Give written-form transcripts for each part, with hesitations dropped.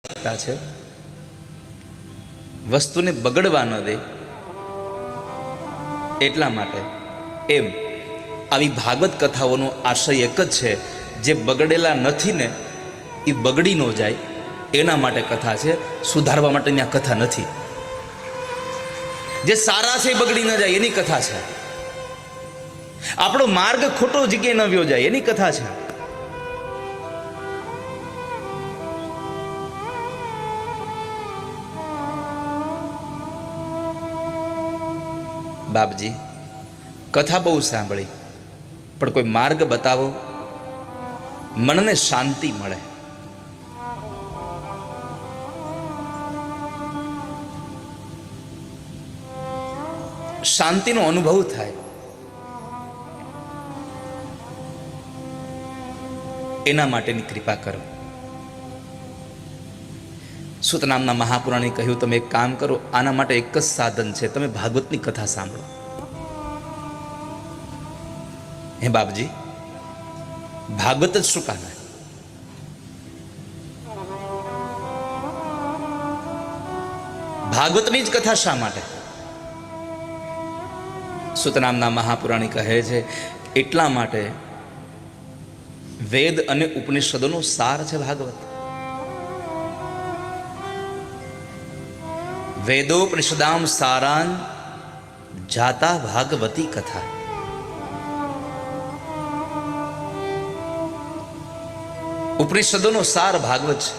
છે વસ્તુને બગડવા ન દે એટલા માટે એમ આવી ભાગવત કથાઓનો આશય એક જ છે, જે બગડેલા નથી ને એ બગડી ન જાય એના માટે કથા છે, સુધારવા માટેની આ કથા નથી. જે સારા છે એ બગડી ન જાય એની કથા છે. આપણો માર્ગ ખોટો જગ્યાએ ન વ્યો જાય એની કથા છે. બાપજી કથા બહુ સાંભળી, પણ કોઈ માર્ગ બતાવો, મનને શાંતિ મળે. શાંતિનો અનુભવ થાય એના માટેની કૃપા કરો. સૂત નામના મહાપુરાણે કહ્યું, તમે એક કામ કરો, આના માટે એક જ સાધન છે, તમે ભાગવતની કથા સાંભળો. હે બાપજી, ભાગવત જ શું કામ? ભાગવતની જ કથા શા માટે? સૂત નામના મહાપુરાણી કહે છે, એટલા માટે વેદ અને ઉપનિષદોનો સાર છે ભાગવત. વેદોપનિષદામ સારાન જાતા ભાગવતી કથા. ઉપનિષદોનો સાર ભાગવત છે.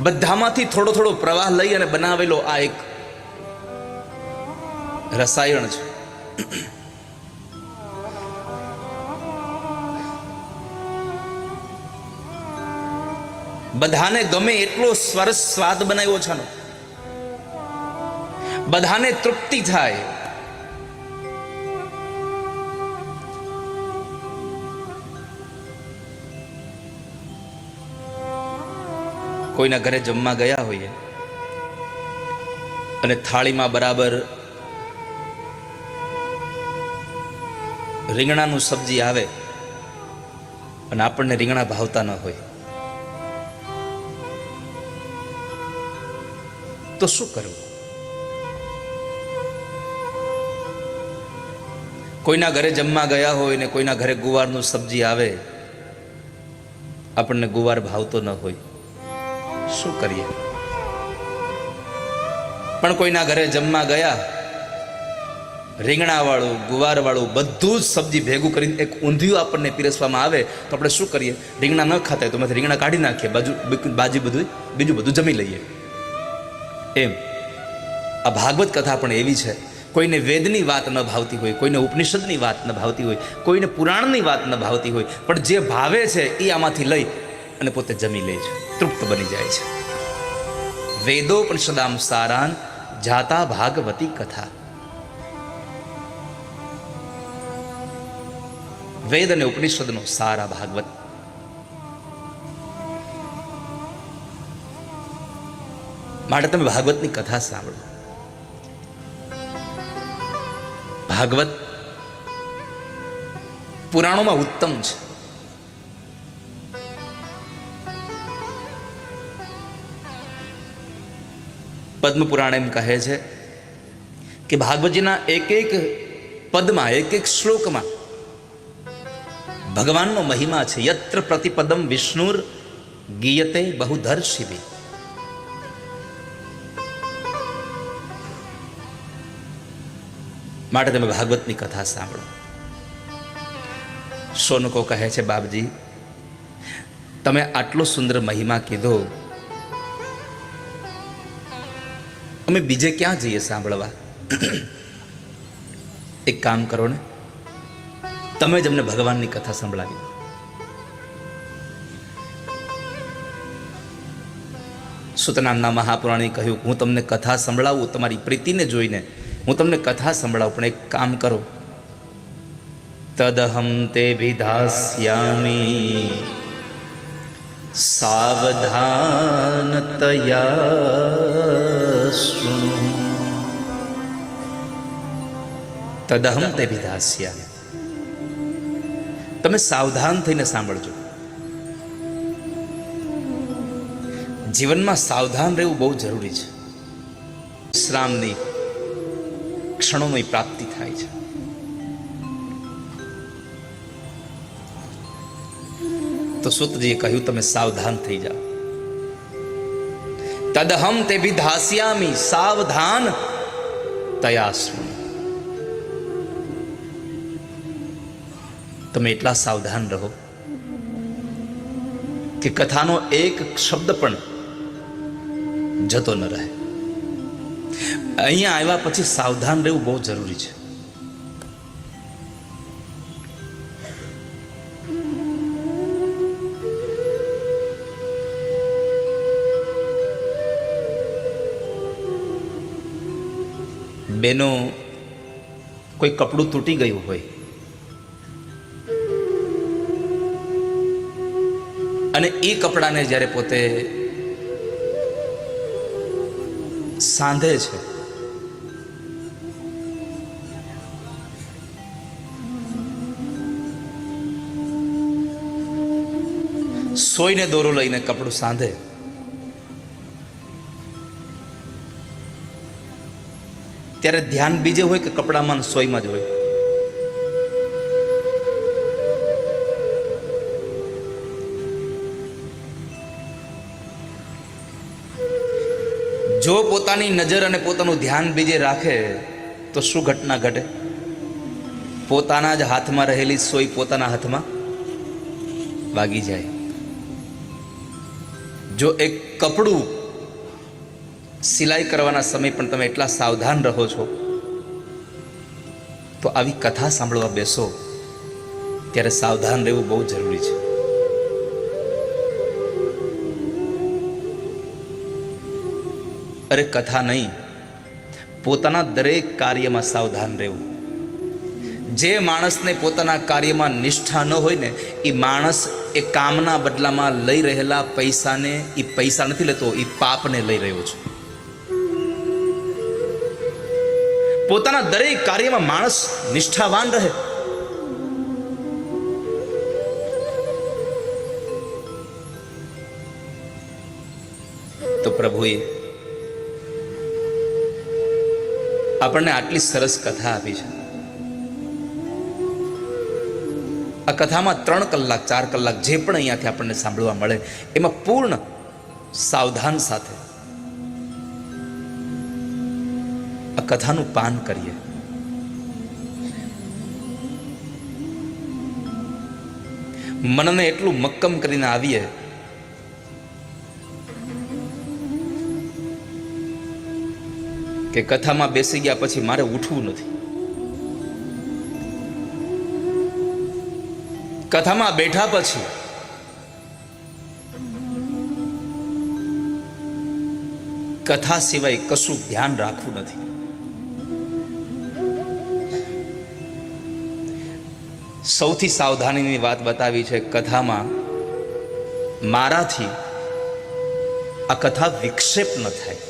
બધામાંથી થોડો થોડો પ્રવાહ લઈ અને બનાવેલો આ એક રસાયણ છે. બધાને ગમે એટલો સરસ સ્વાદ બનાવ્યો છે, બધાને તૃપ્તિ થાય. કોઈના ઘરે જમવા ગયા હોઈએ અને થાળીમાં બરાબર રીંગણાનું સબ્જી આવે અને આપણને રીંગણા ભાવતા ન હોય તો શું કરવું? કોઈના ઘરે જમવા ગયા હોય ને કોઈના ઘરે ગુવારનું સબ્જી આવે, આપણને ગુવાર ભાવતો ન હોય, શું કરીએ? પણ કોઈના ઘરે જમવા ગયા, રીંગણા વાળું ગુવાર વાળું બધું જ સબ્જી ભેગું કરીને એક ઊંધિયું આપણને પીરસવામાં આવે તો આપણે શું કરીએ? રીંગણા ન ખાતા હોય તો માંથી રીંગણા કાઢી નાખીએ, બીજું બધું જમી લઈએ. એમ આ ભાગવત કથા પણ એવી છે. કોઈને વેદની વાત ન ભાવતી હોય, કોઈને ઉપનિષદની વાત ન ભાવતી હોય, કોઈને પુરાણની વાત ન ભાવતી હોય, પણ જે ભાવે છે એ આમાંથી લઈ અને પોતે જમી લે છે, તૃપ્ત બની જાય છે. વેદોપનિષદામ સારાન જાતા ભાગવતી કથા. વેદ અને ઉપનિષદનો સારા ભાગવત. માટે તમે ભાગવતની કથા સાંભળો. ભાગવત પુરાણોમાં ઉત્તમ છે. પદ્મ પુરાણ એમ કહે છે કે ભાગવતજીના એક એક પદમાં, એક એક શ્લોકમાં ભગવાનનો મહિમા છે. યત્ર પ્રતિપદમ વિષ્ણુર ગીયતે બહુધર્ષિભિ. માટે તમે ભાગવતની કથા સાંભળો. શૌનકો કહે છે, બાપજી તમે આટલો સુંદર મહિમા કીધો, અમે બીજે ક્યાં જઈએ સાંભળવા? એક કામ કરો ને, તમે જ અમને ભગવાનની કથા સંભળાવી. સૂત નામના મહાપુરાણે કહ્યું, હું તમને કથા સંભળાવું, તમારી પ્રીતિને જોઈને હું તમને કથા સંભળાવું, પણ એક કામ કરો, તદહમ તે વિધાસ્યામી સાવધાનતયા શૃણુ. તદહમ તે વિધાસ્યામી, તમે સાવધાન થઈને સાંભળજો. જીવનમાં સાવધાન રહેવું બહુ જરૂરી છે. વિશ્રામની ક્ષણોની પ્રાપ્તિ થાય છે. તો સુતજીએ કહ્યું, તમે સાવધાન થઈ જાઓ. તદહમ તે વિધાસ્યામી સાવધાન તયાસ્મ. તમે એટલા સાવધાન રહો કે કથાનો એક શબ્દ પણ જતો ન રહે. અહીંયા આવ્યા પછી સાવધાન રહેવું બહુ જરૂરી છે. બેનો, કોઈ કપડું તૂટી ગયું હોય અને એ કપડાને જ્યારે પોતે સાંધે છે, સોયને દોરો લઈને કપડું સાંધે, ત્યારે ધ્યાન બીજે હોય કે કપડામાં સોયમાં જ હોય? જો પોતાની નજર અને પોતાનું ધ્યાન બીજે રાખે તો શું ઘટના ઘટે? પોતાના જ હાથમાં રહેલી સોય પોતાના હાથમાં વાગી જાય. જો એક કપડું સિલાઈ કરવાના સમય પણ તમે એટલા સાવધાન રહો છો, તો આવી કથા સાંભળવા બેસો ત્યારે સાવધાન રહેવું બહુ જરૂરી છે. અરે કથા નહીં, પોતાના દરેક કાર્યમાં સાવધાન રહેવું. જે માણસને પોતાના કાર્યમાં નિષ્ઠા ન હોય ને, એ માણસ એ કામના બદલામાં લઈ રહેલા પૈસાને એ પૈસા નથી લેતો, એ પાપને લઈ રહ્યો છે. પોતાના દરેક કાર્યમાં માણસ નિષ્ઠાવાન રહે તો પ્રભુએ આપણને આટલી સરસ કથા આપી છે. આ કથામાં 3 કલાક 4 કલાક જે પણ અહીંયાથી આપણને સાંભળવા મળે, એમાં પૂર્ણ સાવધાન સાથે આ કથાનું પાન કરીએ. મનને એટલું મક્કમ કરીને આવીએ કે કથામાં બેસી ગયા પછી મારે ઉઠવું નથી. કથામાં બેઠા પછી કથા સિવાય કશું ધ્યાન રાખવું નથી. સૌથી સાવધાનીની વાત બતાવી છે કથામાં. મારાથી આ કથા વિક્ષેપ ન થાય.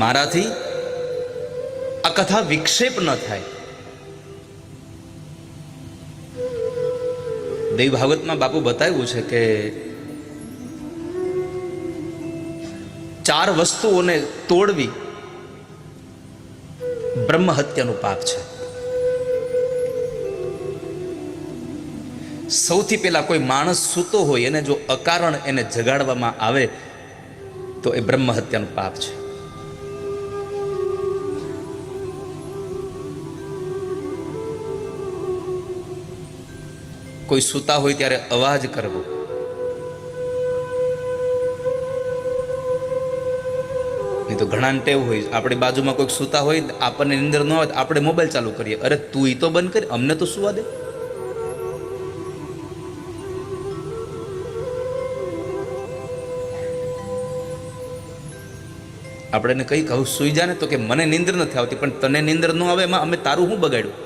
મારાથી આ કથા વિક્ષેપ ન થાય. દેવ ભાગવતમાં બાપુ બતાવ્યું છે કે 4 વસ્તુઓને તોડવી બ્રહ્મ હત્યાનું પાપ છે. સૌથી પહેલા કોઈ માણસ સૂતો હોય એને જો અકારણ એને જગાડવામાં આવે તો એ બ્રહ્મ હત્યાનું પાપ છે. કોઈ સૂતા હોય ત્યારે અવાજ કરવો, નહીં તો ઘણા ટેવ હોય, આપણી બાજુમાં કોઈક સૂતા હોય, આપણને નિંદર ન આવે, આપણે મોબાઈલ ચાલુ કરીએ. અરે તું ઈ તો બંધ કરી, અમને તો સુવા દે. આપણે એને કઈ કહું સુઈ જા ને, તો કે મને નિંદર નથી આવતી. પણ તને નિંદર ન આવે એમાં અમે તારું શું બગાડ્યું?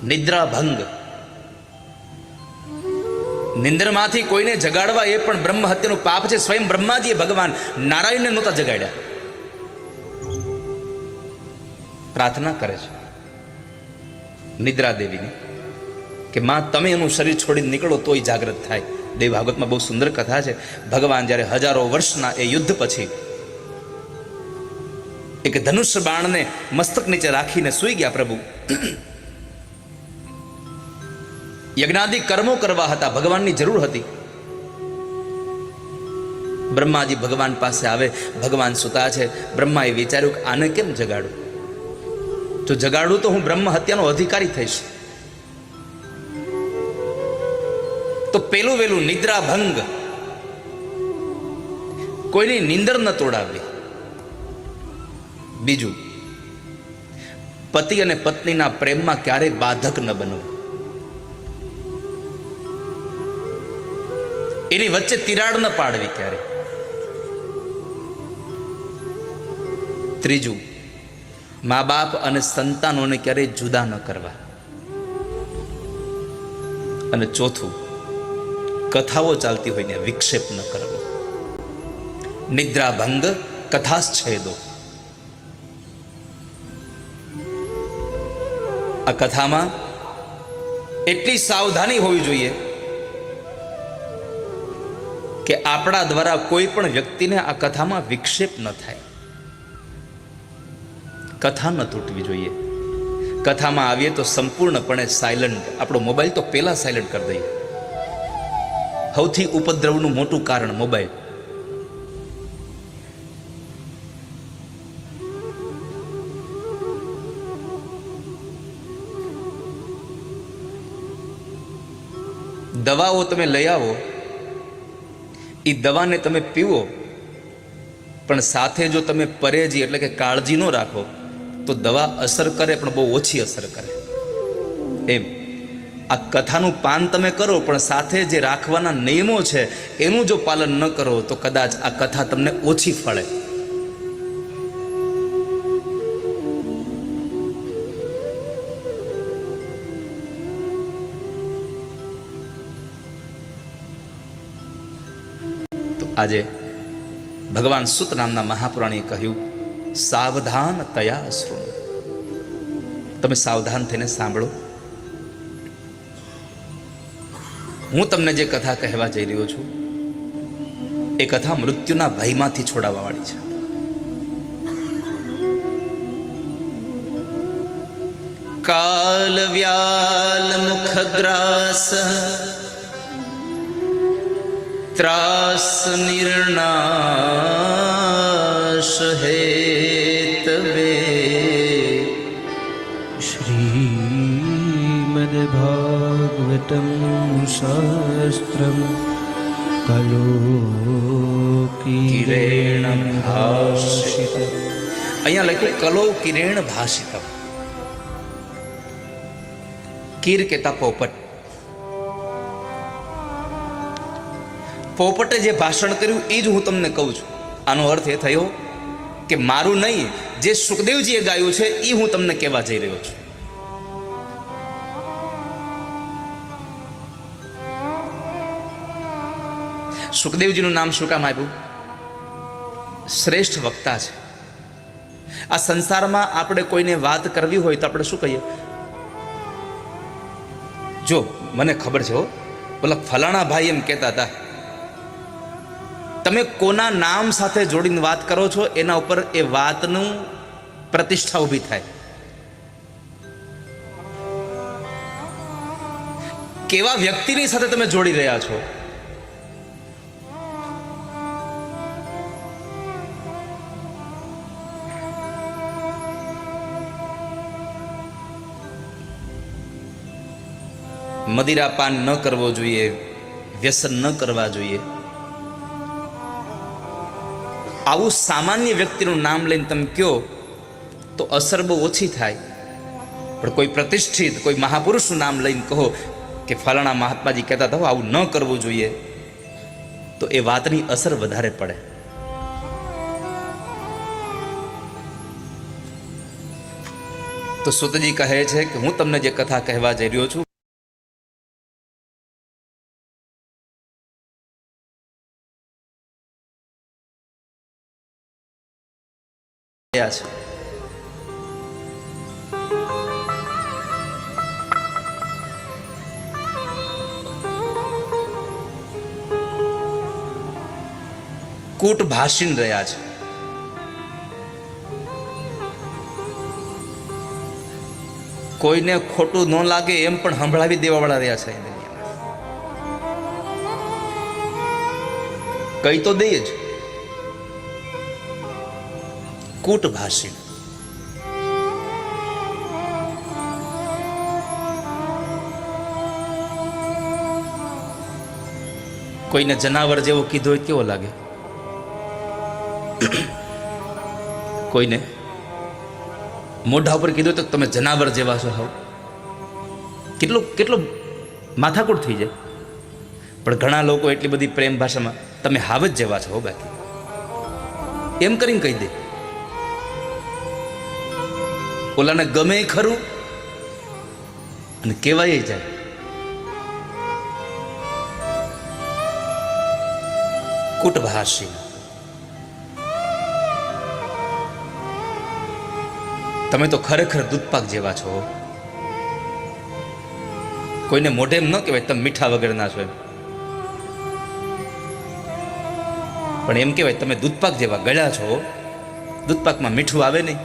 નિદ્રા ભંગ, નિંદ્રમાંથી કોઈને જગાડવા એ પણ બ્રહ્મ હત્યાનું પાપ છે. સ્વયં બ્રહ્માજીએ ભગવાન નારાયણને નહોતા જગાડ્યા, પ્રાર્થના કરે છે. નિદ્રા દેવીની કે માં તમે એનું શરીર છોડીને નીકળો તોય જાગ્રત થાય. દેવ ભાગવતમાં બહુ સુંદર કથા છે. ભગવાન જ્યારે હજારો વર્ષના એ યુદ્ધ પછી એક ધનુષ્ય બાણને મસ્તક નીચે રાખીને સૂઈ ગયા પ્રભુ. યજ્ઞાદિ કર્મો કરવા હતા, ભગવાનની જરૂર હતી. બ્રહ્માજી ભગવાન પાસે આવે, ભગવાન સૂતા છે. બ્રહ્માએ વિચાર્યું કે આને કેમ જગાડું? જો જગાડું તો હું બ્રહ્મ હત્યાનો અધિકારી થઈશ. તો પેલું વેલું નિદ્રા ભંગ, કોઈની નીંદર ન તોડાવવી. બીજું, પતિ અને પત્નીના પ્રેમમાં ક્યારેય બાધક ન બનવું. એની વચ્ચે તિરાડ ન પાડવી ક્યારે. ત્રીજું, મા બાપ અને સંતાનોને ક્યારેય જુદા ન કરવા. અને ચોથું, કથાઓ ચાલતી હોય ને વિક્ષેપ ન કરવો. નિદ્રા ભંગ, કથાશ્છેદો. આ કથામાં એટલી સાવધાની હોવી જોઈએ કે આપણા દ્વારા કોઈ પણ વ્યક્તિને આ કથામાં વિક્ષેપ ન થાય. કથા ન તૂટવી જોઈએ. કથામાં આવીએ તો સંપૂર્ણપણે સાયલન્ટ. આપણો મોબાઈલ તો પહેલા સાયલન્ટ કરી દઈએ. સૌથી ઉપદ્રવનું મોટું કારણ મોબાઈલ. દવાઓ તમે લઈ આવો, એ દવાને તમે પીવો, પણ સાથે જો તમે પરેજી એટલે કે કાળજી ન રાખો તો દવા અસર કરે પણ બહુ ઓછી અસર કરે. એમ આ કથાનું પાન તમે કરો પણ સાથે જે રાખવાના નિયમો છે એનું જો પાલન ન કરો તો કદાચ આ કથા તમને ઓછી ફળે. તો આજે ભગવાન સુત નામના મહાપુરાણીએ કહ્યું, સાવધાન તયા શૃણુ. તમે સાવધાન થઈને સાંભળો. હું તમને જે કથા કહેવા જઈ રહ્યો છું એ કથા મૃત્યુના ભયમાંથી છોડાવવા વાળી છે. કાલ વ્યાલ મુખગ્રાસ ત્રાસ નિર્ણાશ હેતવે શ્રીમદ્ભાગવતમ શાસ્ત્રમ કિરેણ ભાષિતમ. અહીંયા લખ્યું કલો કિરેણ ભાષિતમ. કીર કેતા પોપટ. પોપટે જે ભાષણ કર્યું એ જ હું તમને કહું છું. આનો અર્થ એ થયો કે મારું નહીં, જે સુખદેવજીએ ગાયું છે એ હું તમને કહેવા જઈ રહ્યો છું. સુખદેવજીનું નામ શું કામ આપ્યું? શ્રેષ્ઠ વક્તા છે. આ સંસારમાં આપણે કોઈને વાત કરવી હોય તો આપણે શું કહીએ? જો મને ખબર છે, બોલા ફલાણા ભાઈ એમ કહેતા હતા. તમે કોના નામ સાથે જોડીને વાત કરો છો એના ઉપર એ વાતનું પ્રતિષ્ઠા ઊભી થાય. કેવા વ્યક્તિની સાથે તમે જોડી રહ્યા છો. મદિરાપાન ન કરવો જોઈએ, વ્યસન ન કરવા જોઈએ. આવું સામાન્ય વ્યક્તિનું નામ લઈને તમે કહો તો અસર બહુ ઓછી થાય. પણ કોઈ પ્રતિષ્ઠિત કોઈ મહાપુરુષનું નામ લઈને કહો કે ફલાણા મહાત્માજી કહેતા હતા આવું ન કરવું જોઈએ, તો એ વાતની અસર વધારે પડે. તો સુતજી કહે છે કે હું તમને જે કથા કહેવા જઈ રહ્યો છું છે. કૂટ ભાષીન રહ્યા છે. કોઈને ખોટું ન લાગે એમ પણ સંભળાવી દેવાવાળા રહ્યા છે. કઈ તો દઈએ જ. કૂટ ભાષી. કોઈને જનાવર જેવો કીધો હોય કેવો લાગે? કોઈને મોઢા ઉપર કીધું તો તમે જનાવર જેવા છો હાવ, કેટલો માથાકૂટ થઈ જાય. પણ ઘણા લોકો એટલી બધી પ્રેમ ભાષામાં તમે હાવ જ જેવા છો બાકી એમ કરીને કહી દે. ઓલાને ગમે ખરું અને કહેવાય જાય. કૂટભાષી. તમે તો ખરેખર દૂધપાક જેવા છો. કોઈને મોઢે એમ ન કહેવાય તમે મીઠા વગરના છો એમ, પણ એમ કહેવાય તમે દૂધપાક જેવા ગળ્યા છો. દૂધપાકમાં મીઠું આવે નહીં.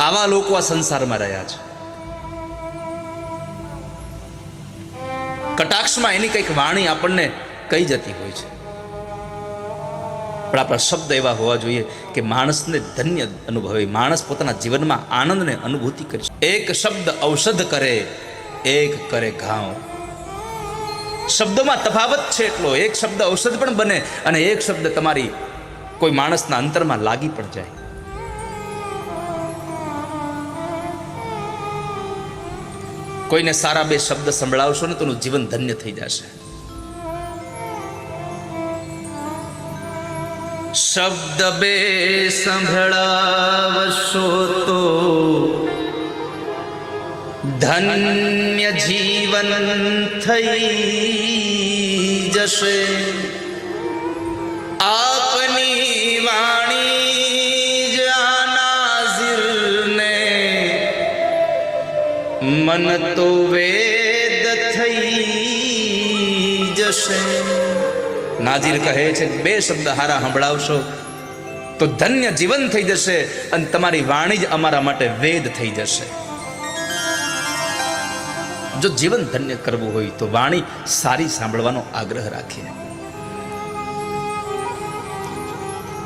આવા લોકો આ સંસારમાં રહ્યા છે. કટાક્ષમાં એની કંઈક વાણી આપણને કહી જતી હોય છે, પણ આપણા શબ્દ એવા હોવા જોઈએ કે માણસને ધન્ય અનુભવે, માણસ પોતાના જીવનમાં આનંદને અનુભૂતિ કરી. એક શબ્દ ઔષધ કરે, એક કરે ઘાવ. શબ્દોમાં તફાવત છે એટલો. એક શબ્દ ઔષધ પણ બને અને એક શબ્દ તમારી કોઈ માણસના અંતરમાં લાગી પણ જાય. કોઈને સારા બે શબ્દ સંભળાવશો ને તો એનું જીવન ધન્ય થઈ જશે. શબ્દ બે સંભળાવશો તો ધન્ય જીવન થઈ જશે. આપની વાણી જ નાઝિરને મન તો વેદ થઈ જશે. નાઝિર કહે છે બે શબ્દ હારા સંભળાવશો તો ધન્ય જીવન થઈ જશે અને તમારી વાણી જ અમારા માટે વેદ થઈ જશે. જો જીવન ધન્ય કરવું હોય તો વાણી સારી સાંભળવાનો આગ્રહ રાખીએ.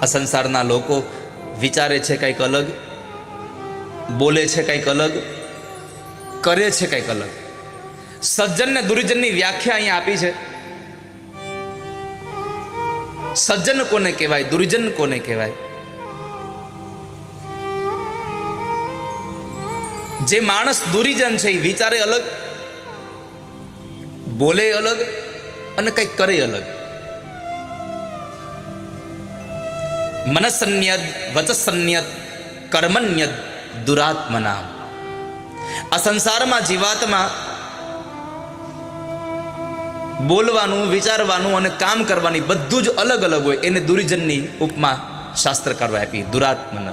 આ સંસારના લોકો વિચારે છે કંઈક અલગ, બોલે છે કંઈક અલગ, કરે છે કંઈક અલગ. સજ્જન ને દુર્જનની વ્યાખ્યા અહીંયા આપી છે. સજ્જન કોને કહેવાય, દુર્જન કોને કહેવાય? જે માણસ દુર્જન છે એ વિચારે અલગ, બોલે અલગ અને કંઈક કરે અલગ. મનસન્યદ વચસન્યદ કર્મન્યદ દુરાત્મના. આ સંસારમાં જીવાત્મા બોલવાનું, વિચારવાનું અને કામ કરવાની બધું જ અલગ અલગ હોય. એને દુર્જનની ઉપમા શાસ્ત્રકારો આપી, દુરાત્મન.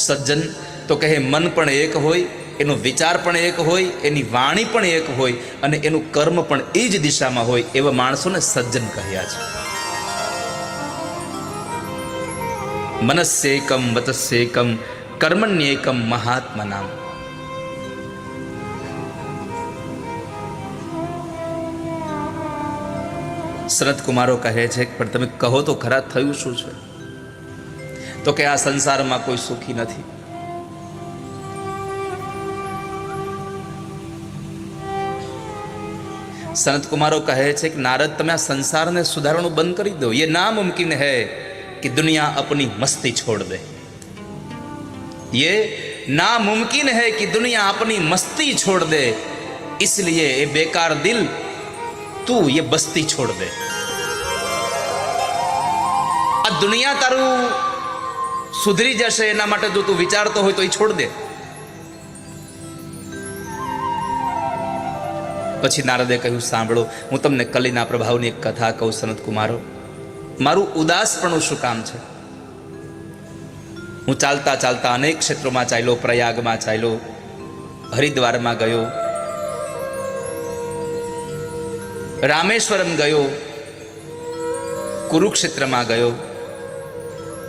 સજ્જન તો કહે મન પણ એક હોય, એનો વિચાર પણ એક હોય, એની વાણી પણ એક હોય અને એનું કર્મ પણ એ જ દિશામાં હોય. એવા માણસોને સજ્જન કહ્યા છે. મનસ્યેકમ વચસ્યેકમ કર્મણ્યેકમ મહાત્મનામ. સનત કુમારો કહે છે પણ તમે કહો તો ખરા થયું શું છે? તો કે આ સંસારમાં કોઈ સુખી નથી. સનત કુમારો કહે છે કે નારદ તમે આ સંસારને સુધારવાનું બંધ કરી દો. ये नामुमकिन है कि दुनिया अपनी मस्ती छोड़ दे. ये नामुमकिन है कि दुनिया अपनी मस्ती छोड़ दे. इसलिए ये बेकार दिल तू ये बस्ती छोड़ दे. આ દુનિયા તારું સુધરી જશે એના માટે જો તું વિચારતો હોય તો એ છોડ દે. પછી નારદે કહ્યું સાંભળો, હું તમને કલીના પ્રભાવની એક કથા કહું. સનત કુમારો, મારું ઉદાસપણું શું કામ છે? હું ચાલતા ચાલતા અનેક ક્ષેત્રોમાં ચાલ્યો, પ્રયાગમાં ચાલ્યો, હરિદ્વારમાં ગયો, રામેશ્વરમ ગયો, કુરુક્ષેત્રમાં ગયો,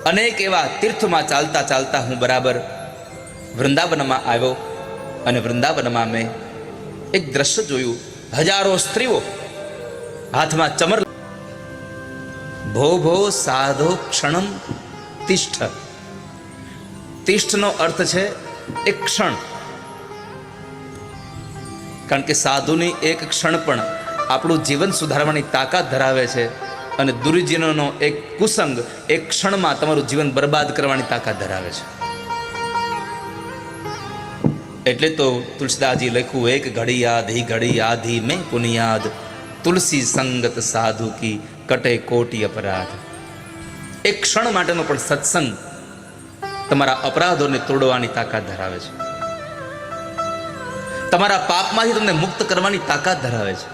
અનેક એવા તીર્થમાં ચાલતા ચાલતા હું બરાબર વૃંદાવનમાં આવ્યો અને વૃંદાવનમાં મેં એક દ્રશ્ય જોયું. હજારો સ્ત્રીઓ હાથમાં ચમર. ભો ભો સાધો ક્ષણમ તિષ્ઠ. તિષ્ઠનો અર્થ છે એક ક્ષણ. કારણ કે સાધુની એક ક્ષણ પણ આપણું જીવન સુધારવાની તાકાત ધરાવે છે અને દુર્જનોનો એક કુસંગ એક ક્ષણમાં તમારું જીવન બરબાદ કરવાની તાકાત ધરાવે છે. એટલે તો તુલસીદાસજી લખ્યું, એક ઘડી યાદ હી ઘડી આધી મેં પુનિયાદ, તુલસી સંગત સાધુ કી કટે કોટી અપરાધ. એક ક્ષણ માટેનો પણ સત્સંગ તમારા અપરાધોને તોડવાની તાકાત ધરાવે છે, તમારા પાપમાંથી તમને મુક્ત કરવાની તાકાત ધરાવે છે.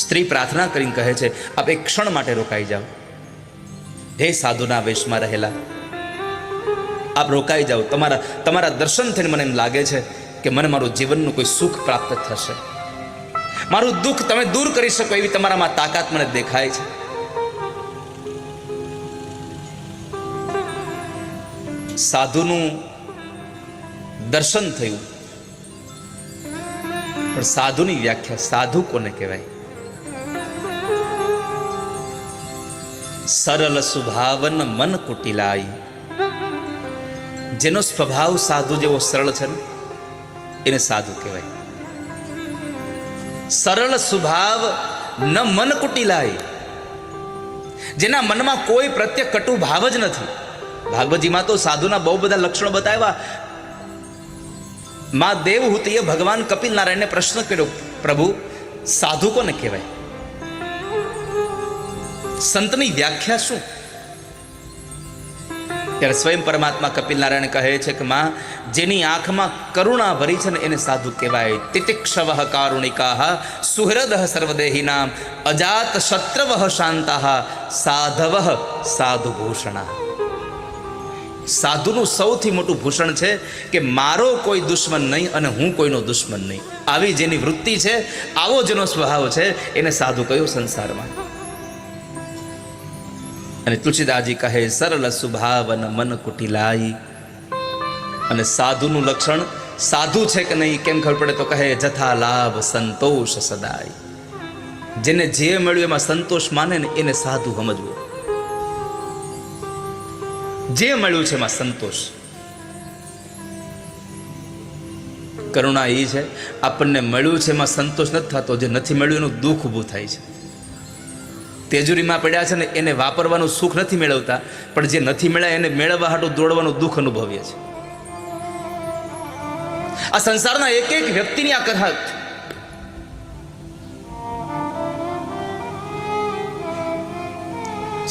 સ્ત્રી પ્રાર્થના કરીને કહે છે, આપ એક ક્ષણ માટે રોકાઈ જાઓ. હે સાધુના વેશમાં રહેલા, આપ રોકાઈ જાઓ. તમારા દર્શન થઈને મને એમ લાગે છે કે મને મારું જીવનનું કોઈ સુખ પ્રાપ્ત થશે. મારું દુઃખ તમે દૂર કરી શકો એવી તમારામાં તાકાત મને દેખાય છે. સાધુનું દર્શન થયું, પણ સાધુની વ્યાખ્યા, સાધુ કોને કહેવાય? સરળ સ્વભાવન મન કુટિલાઈ. જેનો સ્વભાવ સાધુ જેવો સરળ છે ને એને સાધુ કહેવાય. સરળ સ્વભાવ ન મન કુટિલાઈ. જેના મનમાં કોઈ પ્રત્યે કટુ ભાવ જ નથી. ભાગવતજીમાં તો સાધુના બહુ બધા લક્ષણો બતાવ્યા. માં દેવહૂતિએ ભગવાન કપિલ નારાયણને પ્રશ્ન કર્યો, પ્રભુ સાધુ કોને કહેવાય? સંતની વ્યાખ્યા શું? ત્યારે સ્વયં પરમાત્મા કપિલ નારાયણ કહે છે કે માં, જેની આંખમાં કરુણા ભરી છે ને એને સાધુ કહેવાય. તિતિક્ષવઃ કારુણિકાઃ સુહૃદઃ સર્વદેહિનામ અજાત શત્રવઃ શાંતાઃ સાધવઃ સાધુભૂષણા. સાધુનું સૌથી મોટું ભૂષણ છે કે મારો કોઈ દુશ્મન નહીં અને હું કોઈનો દુશ્મન નહીં. આવી જેની વૃત્તિ છે, આવો જેનો સ્વભાવ છે, એને સાધુ કયો સંસારમાં. અને તુલસીદાસજી કહે, સરળ સ્વભાવન મન કુટિલાઈ. અને સાધુનું લક્ષણ સાધુ છે કે નહીં કેમ ખબર પડે તો કહે, જથા લાભ સંતોષ સદાય. જેને જે મળ્યું એમાં સંતોષ માને ને એને સાધુ સમજવું. જે મળ્યું છે એમાં સંતોષ. કરુણા એ છે, આપણને મળ્યું છે એમાં સંતોષ નથી થતો, જે નથી મળ્યું એનું દુઃખ ઊભું થાય છે. તેજુરીમાં પડ્યા છે ને એને વાપરવાનું સુખ નથી મેળવતા, પણ જે નથી મળ્યા એને મેળવવા હાટું દોડવાનું દુઃખ અનુભવીએ છે. આ સંસારના એક એક વ્યક્તિની આ કથા.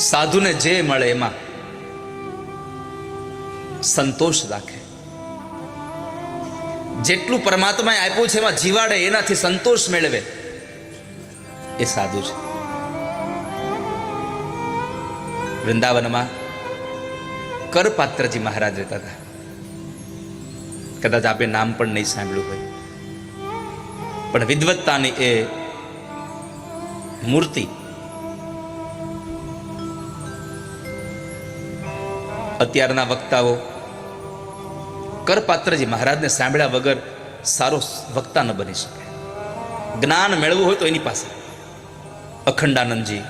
સાધુને જે મળે એમાં સંતોષ રાખે. જેટલું પરમાત્માએ આપ્યું છે એમાં જીવાડે, એનાથી સંતોષ મેળવે, એ સાધુ છે. વૃંદાવનમાં કરપાત્રજી મહારાજ રહેતા હતા. કદાચ આપે નામ પણ નહીં સાંભળ્યું હોય, પણ વિદ્વત્તાની એ મૂર્તિ. અત્યારના વક્તાઓ કરપાત્રજી મહારાજને સાંભળ્યા વગર સારો વક્તા ન બની શકે. જ્ઞાન મેળવવું હોય તો એની પાસે અખંડાનંદજી,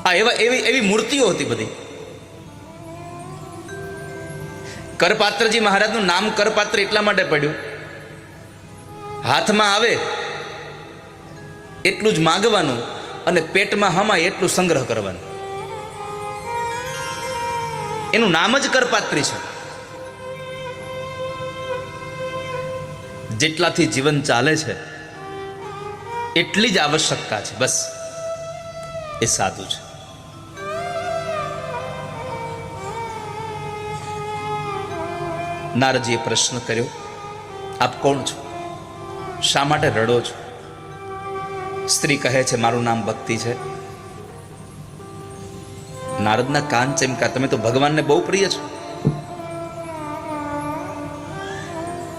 આ એવી મૂર્તિઓ હતી બધી. કરપાત્રજી મહારાજનું નામ કરપાત્ર એટલા માટે પડ્યું, હાથમાં આવે એટલું જ માગવાનું અને પેટમાં હમાય એટલું સંગ્રહ કરવાનું. એનું નામ જ કરપાત્રી છે. જેટલાથી જીવન ચાલે છે એટલી જ આવશ્યકતા છે, બસ એ સાધુ છે. નારદજીએ પ્રશ્ન કર્યો, આપ કોણ છો? શા માટે રડો છો? સ્ત્રી કહે છે, મારું નામ ભક્તિ છે. નારદના કાન ચમકા, તમે તો ભગવાનને બહુ પ્રિય છો,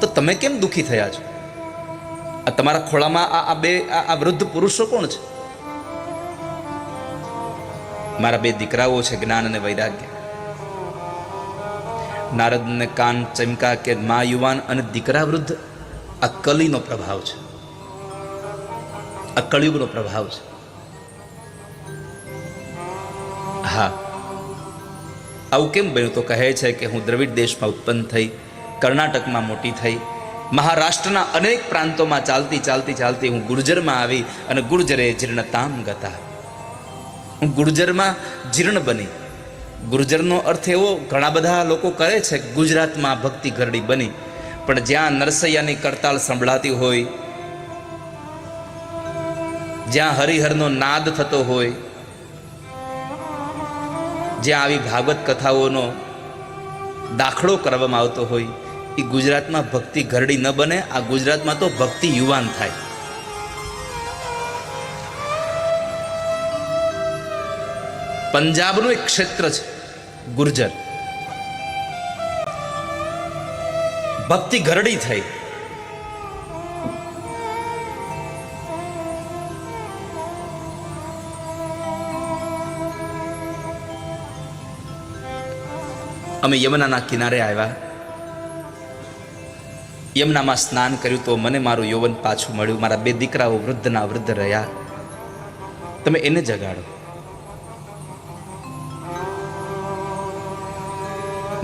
તો તમે કેમ દુઃખી થયા છો? આ તમારા ખોળામાં આ વૃદ્ધ પુરુષો કોણ છે? મારા બે દીકરાઓ છે, જ્ઞાન અને વૈરાગ્ય. નારદને કાન ચમકા કે મા યુવાન અને દીકરા વૃદ્ધ. આ કલીનો પ્રભાવ છે, આ કળિયુગનો પ્રભાવ છે. હા, આવું કેમ બન્યું? તો કહે છે કે હું દ્રવિડ દેશમાં ઉત્પન્ન થઈ, કર્ણાટકમાં મોટી થઈ, મહારાષ્ટ્રના અનેક પ્રાંતોમાં ચાલતી ચાલતી ચાલતી હું ગુર્જરમાં આવી અને ગુર્જરે જીર્ણતામ ગતા. હું ગુર્જરમાં જીર્ણ બની. ગુર્જરનો અર્થ એવો ઘણા બધા લોકો કરે છે ગુજરાતમાં ભક્તિ ઘરડી બની, પણ જ્યાં નરસૈયાની કરતાલ સંભળાતી હોય, જ્યાં હરિહરનો નાદ થતો હોય, જ્યાં આવી ભાગવત કથાઓનો દાખલો કરવામાં આવતો હોય, એ ગુજરાતમાં ભક્તિ ઘરડી ન બને. આ ગુજરાતમાં તો ભક્તિ યુવાન થાય. પંજાબનું એક ક્ષેત્ર છે ગુર્જર, ભક્તિ ઘરડી થઈ. અમે યમુનાના કિનારે આવ્યા, યમુનામાં સ્નાન કર્યું તો મને મારું યૌવન પાછું મળ્યું. મારા બે દીકરાઓ વૃદ્ધના વૃદ્ધ રહ્યા. તમે એને જગાડો.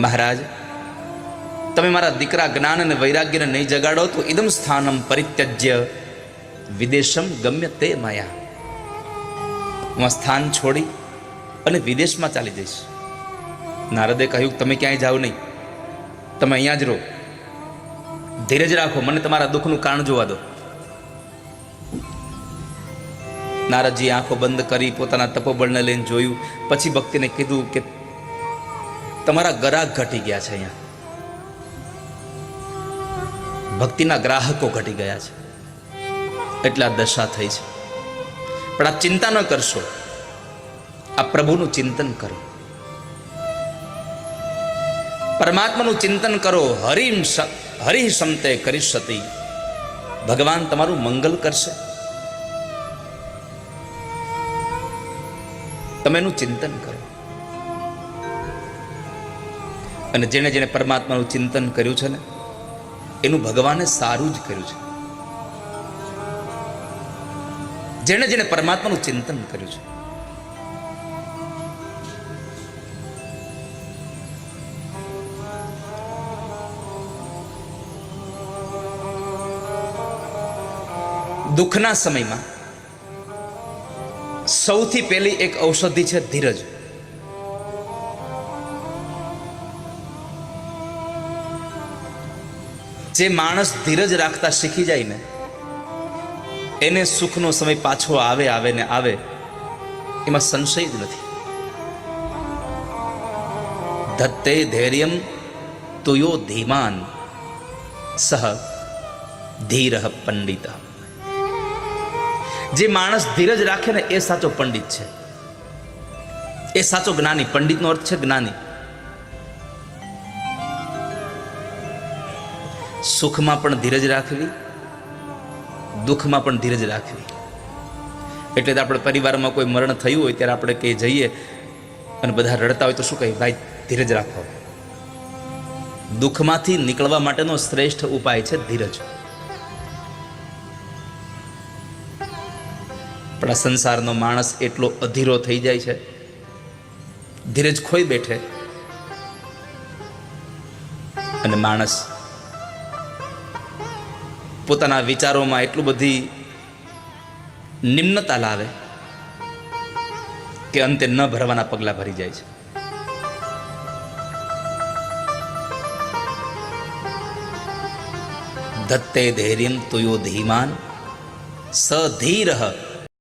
મહારાજ, તમે મારા દીકરા જ્ઞાન અને વૈરાગ્યને નહીં જગાડો તો ઇદમ સ્થાનમ પરિત્યજ્ય વિદેશમ ગમ્ય તે માયા. હું આ સ્થાન છોડી અને વિદેશમાં ચાલી જઈશ. નારદે કહ્યું, તમે ક્યાંય જાઓ નહીં, તમે અહીંયા જ રહો, ધીરજ રાખો, મને તમારા દુઃખનું કારણ જોવા દો. નારદજી આંખો બંધ કરી પોતાના તપોબળને લઈને જોયું. પછી ભક્તિને કીધું કે તમારા ગ્રાહક ઘટી ગયા છે. અહીંયા ભક્તિના ગ્રાહકો ઘટી ગયા છે, એટલે આ દશા થઈ છે. પણ આ ચિંતા ન કરશો, આ પ્રભુનું ચિંતન કરો, પરમાત્માનું ચિંતન કરો. હરિ સમતે કરીશતી, ભગવાન તમારું મંગલ કરશે. તમે એનું ચિંતન કરો. અને જેણે જેણે પરમાત્માનું ચિંતન કર્યું છે ને, એનું ભગવાને સારું જ કર્યું છે. જેણે જેણે પરમાત્માનું ચિંતન કર્યું છે, દુઃખના સમયમાં સૌથી પહેલી એક ઔષધિ છે ધીરજ. જે માણસ ધીરજ રાખતા શીખી જાય ને, એને સુખનો સમય પાછો આવે ને આવે, એમાં સંશય જ નથી. ધત્તે ધૈર્યમ તુયો ધીમાન સહ ધીર પંડિત. જે માણસ ધીરજ રાખે ને, એ સાચો પંડિત છે, એ સાચો જ્ઞાની. પંડિતનો અર્થ છે જ્ઞાની. સુખમાં પણ ધીરજ રાખવી, દુઃખમાં પણ ધીરજ રાખવી. એટલે તો આપણે પરિવારમાં કોઈ મરણ થયું હોય ત્યારે આપણે કે જઈએ અને બધા રડતા હોય તો શું કહીએ? ભાઈ ધીરજ રાખો. દુઃખમાંથી નીકળવા માટેનો શ્રેષ્ઠ ઉપાય છે ધીરજ. પણ આ સંસારનો માણસ એટલો અધીરો થઈ જાય છે, ધીરજ ખોઈ બેઠે, અને માણસ પોતાના વિચારોમાં એટલું બધી નિમ્નતા લાવે કે અંતે ન ભરવાના પગલા ભરી જાય છે. ધત્તે ધૈર્યમ તુયો ધીમાન સધીર